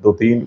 2-3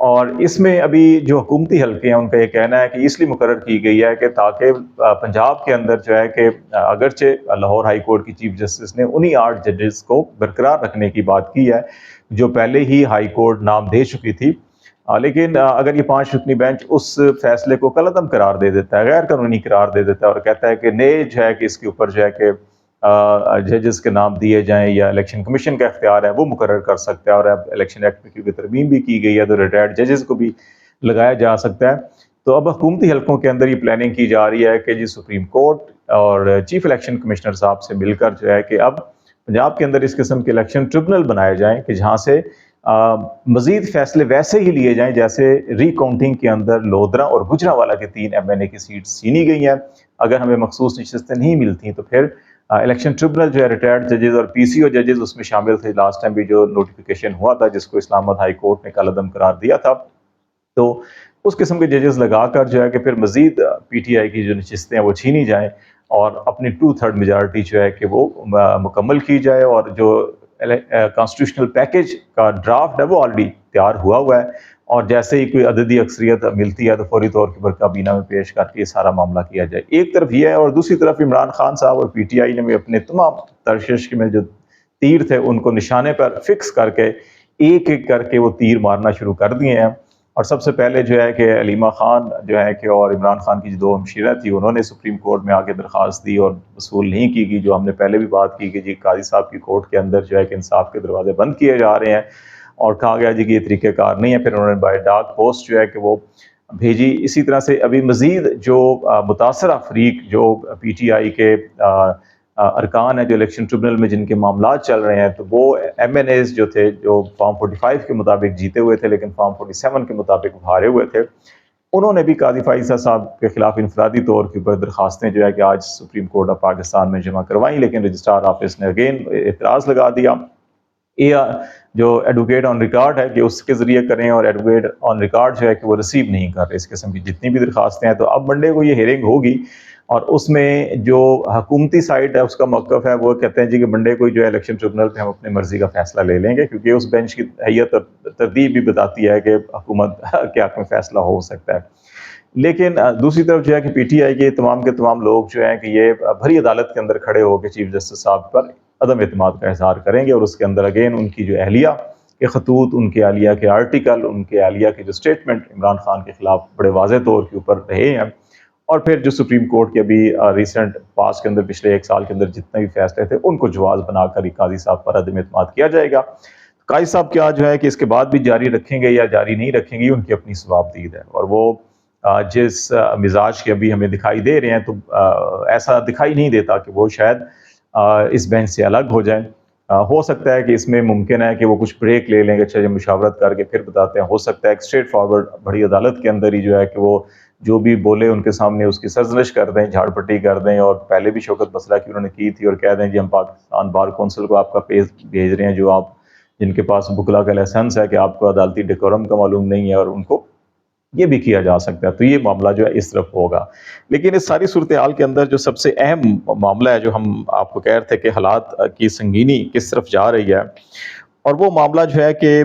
اور اس میں ابھی جو حکومتی حلقے ہیں ان کا یہ کہنا ہے کہ اس لیے مقرر کی گئی ہے کہ تاکہ پنجاب کے اندر جو ہے کہ اگرچہ لاہور ہائی کورٹ کی چیف جسٹس نے انہی 8 ججز کو برقرار رکھنے کی بات کی ہے جو پہلے ہی ہائی کورٹ نام دے چکی تھی، لیکن اگر یہ 5 رکنی بینچ اس فیصلے کو کالعدم قرار دے دیتا ہے، غیر قانونی قرار دے دیتا ہے اور کہتا ہے کہ نئے جو ہے کہ اس کے اوپر جو ہے کہ ججز کے نام دیے جائیں یا الیکشن کمیشن کا اختیار ہے وہ مقرر کر سکتا ہے، اور اب الیکشن ایکٹ میں کیونکہ ترمیم بھی کی گئی ہے تو ریٹائرڈ ججز کو بھی لگایا جا سکتا ہے۔ تو اب حکومتی حلقوں کے اندر یہ پلاننگ کی جا رہی ہے کہ جی سپریم کورٹ اور چیف الیکشن کمشنر صاحب سے مل کر جو ہے کہ اب پنجاب کے اندر اس قسم کے الیکشن ٹریبونل بنائے جائیں کہ جہاں سے مزید فیصلے ویسے ہی لیے جائیں جیسے ری کاؤنٹنگ کے اندر لودھرا اور گجرانوالہ کے 3 MNA کی سیٹس چھینی گئی ہیں، اگر ہمیں مخصوص نشستیں نہیں ملتی تو پھر الیکشن ٹریبونل جو ہے ریٹائرڈ ججز اور PCO ججز اس میں شامل تھے، لاسٹ ٹائم بھی جو نوٹیفیکیشن ہوا تھا جس کو اسلام آباد ہائی کورٹ نے کالعدم قرار دیا تھا، تو اس قسم کے ججز لگا کر جو ہے کہ پھر مزید PTI کی جو نشستیں ہیں وہ چھینی جائیں اور اپنی 2/3 میجارٹی جو ہے کہ وہ مکمل کی جائے، اور جو کانسٹیٹیوشنل پیکج کا ڈرافٹ ہے وہ آلریڈی تیار ہوا ہے، اور جیسے ہی کوئی عددی اکثریت ملتی ہے تو فوری طور پر کابینہ میں پیش کر کے یہ سارا معاملہ کیا جائے۔ ایک طرف یہ ہے، اور دوسری طرف عمران خان صاحب اور PTI نے بھی اپنے تمام ترشش میں جو تیر تھے ان کو نشانے پر فکس کر کے ایک ایک کر کے وہ تیر مارنا شروع کر دیے ہیں، اور سب سے پہلے جو ہے کہ علیمہ خان جو ہے کہ اور عمران خان کی جو 2 ہمشیرہ تھی انہوں نے سپریم کورٹ میں آگے درخواست دی اور وصول نہیں کی گئی، جو ہم نے پہلے بھی بات کی کہ جی قاضی صاحب کی کورٹ کے اندر جو ہے کہ انصاف کے دروازے بند کیے جا رہے ہیں، اور کہا گیا جی کہ یہ طریقہ کار نہیں ہے، پھر انہوں نے بائی ڈاک پوسٹ جو ہے کہ وہ بھیجی۔ اسی طرح سے ابھی مزید جو متاثرہ فریق جو PTI کے ارکان ہیں جو الیکشن ٹریبونل میں جن کے معاملات چل رہے ہیں، تو وہ MNAs جو تھے جو فارم 45 کے مطابق جیتے ہوئے تھے لیکن فارم 47 کے مطابق ہارے ہوئے تھے، انہوں نے بھی قاضی فائزہ صاحب کے خلاف انفرادی طور کے اوپر درخواستیں جو ہے کہ آج سپریم کورٹ آف پاکستان میں جمع کروائیں، لیکن رجسٹرار آفس نے اگین اعتراض لگا دیا۔ جو ایڈوکیٹ آن ریکارڈ ہے کہ اس کے ذریعے کریں، اور ایڈوکیٹ آن ریکارڈ جو ہے کہ وہ ریسیو نہیں کر رہے اس قسم کی جتنی بھی درخواستیں ہیں، تو اب منڈے کو یہ ہیئرنگ ہوگی، اور اس میں جو حکومتی سائٹ ہے اس کا موقف ہے وہ کہتے ہیں جی کہ منڈے کو جو ہے الیکشن ٹریبونل پہ ہم اپنی مرضی کا فیصلہ لے لیں گے، کیونکہ اس بینچ کی حیت اور ترتیب بھی بتاتی ہے کہ حکومت کے حق میں فیصلہ ہو سکتا ہے۔ لیکن دوسری طرف جو ہے کہ PTI کے تمام لوگ جو ہیں کہ یہ بھری عدالت کے اندر کھڑے ہو کے چیف جسٹس صاحب پر عدم اعتماد کا اظہار کریں گے، اور اس کے اندر اگین ان کی جو اہلیہ کے خطوط، ان کے اہلیہ کے آرٹیکل، ان کے اہلیہ کے جو سٹیٹمنٹ عمران خان کے خلاف بڑے واضح طور کے اوپر رہے ہیں، اور پھر جو سپریم کورٹ کے ابھی ریسنٹ پاس کے اندر پچھلے 1 سال کے اندر جتنے بھی فیصلے تھے ان کو جواز بنا کر قاضی صاحب پر عدم اعتماد کیا جائے گا۔ قاضی صاحب کیا جو ہے کہ اس کے بعد بھی جاری رکھیں گے یا جاری نہیں رکھیں گے، ان کی اپنی ثوابدید ہے، اور وہ جس مزاج کے ابھی ہمیں دکھائی دے رہے ہیں تو ایسا دکھائی نہیں دیتا کہ وہ شاید اس بینچ سے الگ ہو جائیں۔ ہو سکتا ہے کہ اس میں ممکن ہے کہ وہ کچھ بریک لے لیں گے، اچھا مشاورت کر کے پھر بتاتے ہیں، ہو سکتا ہے ایک اسٹریٹ فارورڈ بڑی عدالت کے اندر ہی جو ہے کہ وہ جو بھی بولے ان کے سامنے اس کی سرزنش کر دیں، جھاڑ پٹی کر دیں، اور پہلے بھی شوکت مسئلہ کی انہوں نے کی تھی، اور کہہ دیں جی ہم پاکستان بار کونسل کو آپ کا پیج بھیج رہے ہیں جو آپ جن کے پاس بکلا کا لائسنس ہے کہ آپ کو عدالتی ڈیکورم کا معلوم نہیں ہے، اور ان کو یہ بھی کیا جا سکتا ہے۔ تو یہ معاملہ جو ہے اس طرف ہوگا، لیکن اس ساری صورتحال کے اندر جو سب سے اہم معاملہ ہے جو ہم آپ کو کہہ رہے تھے کہ حالات کی سنگینی کس طرف جا رہی ہے، اور وہ معاملہ جو ہے کہ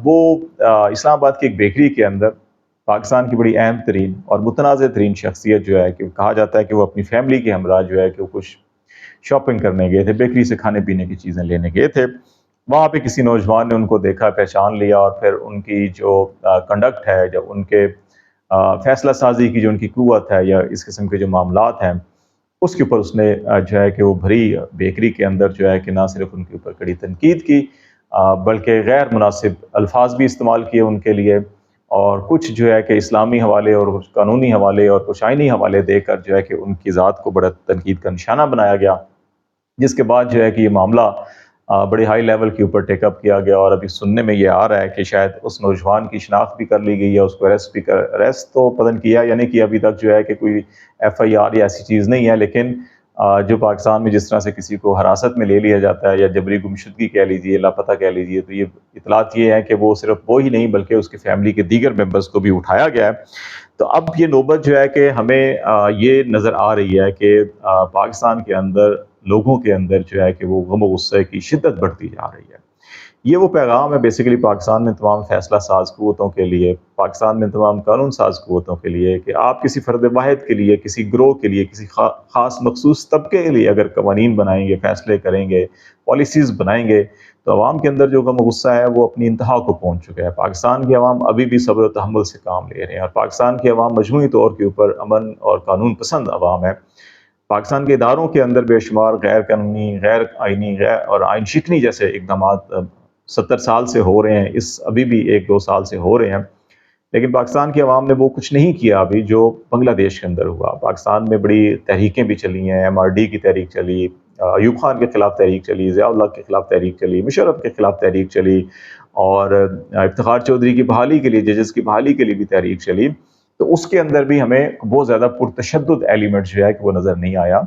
وہ اسلام آباد کی ایک بیکری کے اندر پاکستان کی بڑی اہم ترین اور متنازع ترین شخصیت جو ہے کہ کہا جاتا ہے کہ وہ اپنی فیملی کے ہمراہ جو ہے کہ وہ کچھ شاپنگ کرنے گئے تھے، بیکری سے کھانے پینے کی چیزیں لینے گئے تھے، وہاں پہ کسی نوجوان نے ان کو دیکھا، پہچان لیا، اور پھر ان کی جو کنڈکٹ ہے، جو ان کے فیصلہ سازی کی جو ان کی قوت ہے یا اس قسم کے جو معاملات ہیں اس کے اوپر اس نے جو ہے کہ وہ بھری بیکری کے اندر جو ہے کہ نہ صرف ان کے اوپر کڑی تنقید کی بلکہ غیر مناسب الفاظ بھی استعمال کیے ان کے لیے، اور کچھ جو ہے کہ اسلامی حوالے اور کچھ قانونی حوالے اور کچھ آئینی حوالے دے کر جو ہے کہ ان کی ذات کو بڑا تنقید کا نشانہ بنایا گیا، جس کے بعد جو ہے کہ یہ معاملہ بڑے ہائی لیول کے اوپر ٹیک اپ کیا گیا، اور ابھی سننے میں یہ آ رہا ہے کہ شاید اس نوجوان کی شناخت بھی کر لی گئی ہے، اس کو اریسٹ تو پتہ نہیں کیا یا نہیں کیا ابھی تک، جو ہے کہ کوئی FIR یا ایسی چیز نہیں ہے، لیکن جو پاکستان میں جس طرح سے کسی کو حراست میں لے لیا جاتا ہے یا جبری گمشدگی کہہ لیجیے، لاپتہ کہہ لیجیے، تو یہ اطلاعات یہ ہے کہ وہ صرف وہ ہی نہیں بلکہ اس کی فیملی کے دیگر ممبرز کو بھی اٹھایا گیا ہے۔ تو اب یہ نوبت جو ہے کہ ہمیں یہ نظر آ رہی ہے کہ پاکستان کے اندر لوگوں کے اندر جو ہے کہ وہ غم و غصے کی شدت بڑھتی جا رہی ہے۔ یہ وہ پیغام ہے بیسیکلی پاکستان میں تمام فیصلہ ساز قوتوں کے لیے، پاکستان میں تمام قانون ساز قوتوں کے لیے، کہ آپ کسی فرد واحد کے لیے، کسی گروہ کے لیے، کسی خاص مخصوص طبقے کے لیے اگر قوانین بنائیں گے، فیصلے کریں گے، پالیسیز بنائیں گے، تو عوام کے اندر جو غم و غصہ ہے وہ اپنی انتہا کو پہنچ چکا ہے۔ پاکستان کی عوام ابھی بھی صبر و تحمل سے کام لے رہے ہیں، اور پاکستان کی عوام مجموعی طور کے اوپر امن اور قانون پسند عوام ہے۔ پاکستان کے اداروں کے اندر بے شمار غیر قانونی، غیر آئینی، غیر اور آئین شکنی جیسے اقدامات 70 سال سے ہو رہے ہیں، ابھی بھی 1-2 سال سے ہو رہے ہیں، لیکن پاکستان کی عوام نے وہ کچھ نہیں کیا ابھی جو بنگلہ دیش کے اندر ہوا۔ پاکستان میں بڑی تحریکیں بھی چلی ہیں، MRD کی تحریک چلی، ایوب خان کے خلاف تحریک چلی، ضیاء الحق کے خلاف تحریک چلی، مشرف کے خلاف تحریک چلی، اور افتخار چودھری کی بحالی کے لیے، ججز کی بحالی کے لیے بھی تحریک چلی۔ تو اس کے اندر بھی ہمیں بہت زیادہ پرتشدد ایلیمنٹ جو ہے کہ وہ نظر نہیں آیا،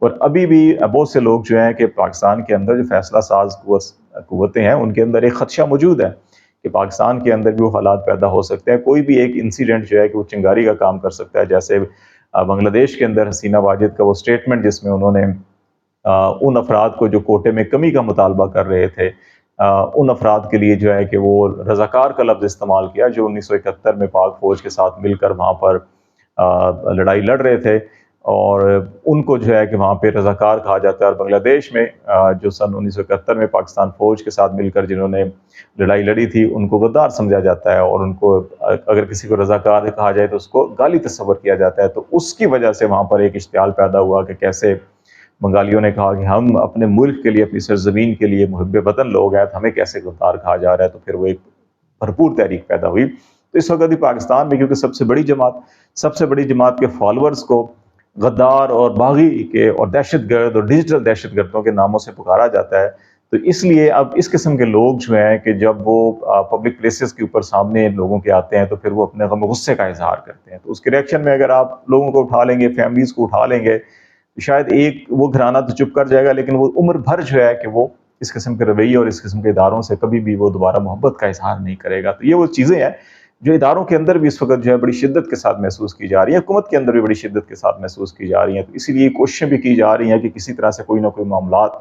اور ابھی بھی بہت سے لوگ جو ہیں کہ پاکستان کے اندر جو فیصلہ ساز قوتیں ہیں ان کے اندر ایک خدشہ موجود ہے کہ پاکستان کے اندر بھی وہ حالات پیدا ہو سکتے ہیں، کوئی بھی ایک انسیڈنٹ جو ہے کہ وہ چنگاری کا کام کر سکتا ہے، جیسے بنگلہ دیش کے اندر حسینہ واجد کا وہ سٹیٹمنٹ جس میں انہوں نے ان افراد کو جو کوٹے میں کمی کا مطالبہ کر رہے تھے، ان افراد کے لیے جو ہے کہ وہ رضاکار کا لفظ استعمال کیا، جو 1971 میں پاک فوج کے ساتھ مل کر وہاں پر لڑائی لڑ رہے تھے، اور ان کو جو ہے کہ وہاں پہ رضاکار کہا جاتا ہے، اور بنگلہ دیش میں جو سن 1971 میں پاکستان فوج کے ساتھ مل کر جنہوں نے لڑائی لڑی تھی ان کو غدار سمجھا جاتا ہے، اور ان کو اگر کسی کو رضاکار کہا جائے تو اس کو گالی تصور کیا جاتا ہے۔ تو اس کی وجہ سے وہاں پر ایک اشتعال پیدا ہوا کہ کیسے بنگالیوں نے کہا کہ ہم اپنے ملک کے لیے، اپنی سرزمین کے لیے محب وطن لوگ ہیں، تو ہمیں کیسے غدار کہا جا رہا ہے، تو پھر وہ ایک بھرپور تحریک پیدا ہوئی۔ تو اس وقت بھی پاکستان میں کیونکہ سب سے بڑی جماعت کے فالورز کو غدار اور باغی کے اور دہشت گرد اور ڈیجیٹل دہشت گردوں کے ناموں سے پکارا جاتا ہے، تو اس لیے اب اس قسم کے لوگ جو ہیں کہ جب وہ پبلک پلیسز کے اوپر سامنے لوگوں کے آتے ہیں تو پھر وہ اپنے غم و غصے کا اظہار کرتے ہیں، تو اس کے ریئیکشن میں اگر آپ لوگوں کو اٹھا لیں گے، فیملیز کو اٹھا لیں گے، شاید ایک وہ گھرانہ تو چپ کر جائے گا، لیکن وہ عمر بھر جو ہے کہ وہ اس قسم کے رویے اور اس قسم کے اداروں سے کبھی بھی وہ دوبارہ محبت کا اظہار نہیں کرے گا۔ تو یہ وہ چیزیں ہیں جو اداروں کے اندر بھی اس وقت جو ہے بڑی شدت کے ساتھ محسوس کی جا رہی ہیں، حکومت کے اندر بھی بڑی شدت کے ساتھ محسوس کی جا رہی ہیں، تو اسی لیے کوششیں بھی کی جا رہی ہیں کہ کسی طرح سے کوئی نہ کوئی معاملات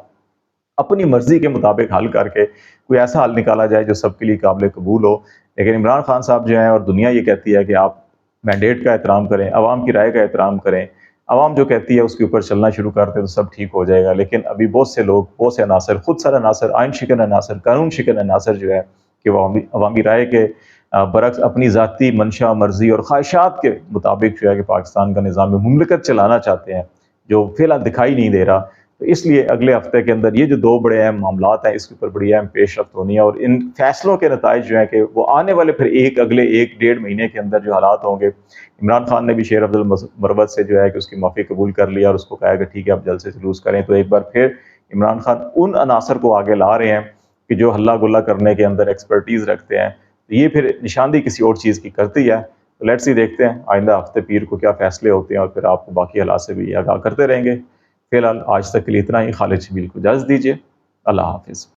اپنی مرضی کے مطابق حل کر کے کوئی ایسا حل نکالا جائے جو سب کے لیے قابل قبول ہو۔ لیکن عمران خان صاحب جو ہیں اور دنیا یہ کہتی ہے کہ آپ مینڈیٹ کا احترام کریں، عوام کی رائے کا احترام کریں، عوام جو کہتی ہے اس کے اوپر چلنا شروع کرتے تو سب ٹھیک ہو جائے گا، لیکن ابھی بہت سے لوگ، بہت سے عناصر، خود سر عناصر، آئین شکن عناصر، قانون شکن عناصر جو ہے کہ وہ عوامی رائے کے برعکس اپنی ذاتی منشا، مرضی اور خواہشات کے مطابق جو ہے کہ پاکستان کا نظام مملکت چلانا چاہتے ہیں، جو فی الحال دکھائی نہیں دے رہا۔ تو اس لیے اگلے ہفتے کے اندر یہ جو 2 بڑے اہم معاملات ہیں اس کے اوپر بڑی اہم پیش رفت ہونی ہے، اور ان فیصلوں کے نتائج جو ہیں کہ وہ آنے والے پھر اگلے 1-1.5 مہینے کے اندر جو حالات ہوں گے۔ عمران خان نے بھی شیر عبد المروت سے جو ہے کہ اس کی معافی قبول کر لیا اور اس کو کہا کہ ٹھیک ہے اب جلد سے جلوس کریں، تو ایک بار پھر عمران خان ان عناصر کو آگے لا رہے ہیں کہ جو ہلہ گلہ کرنے کے اندر ایکسپرٹیز رکھتے ہیں، تو یہ پھر نشاندہی کسی اور چیز کی کرتی ہے۔ تو لیٹس سی، دیکھتے ہیں آئندہ ہفتے پیر کو کیا فیصلے ہوتے ہیں، اور پھر آپ کو باقی حالات سے بھی آگاہ کرتے رہیں گے۔ فی الحال آج تک کے لیے اتنا ہی۔ خالد شبیل کو اجازت دیجیے، اللہ حافظ۔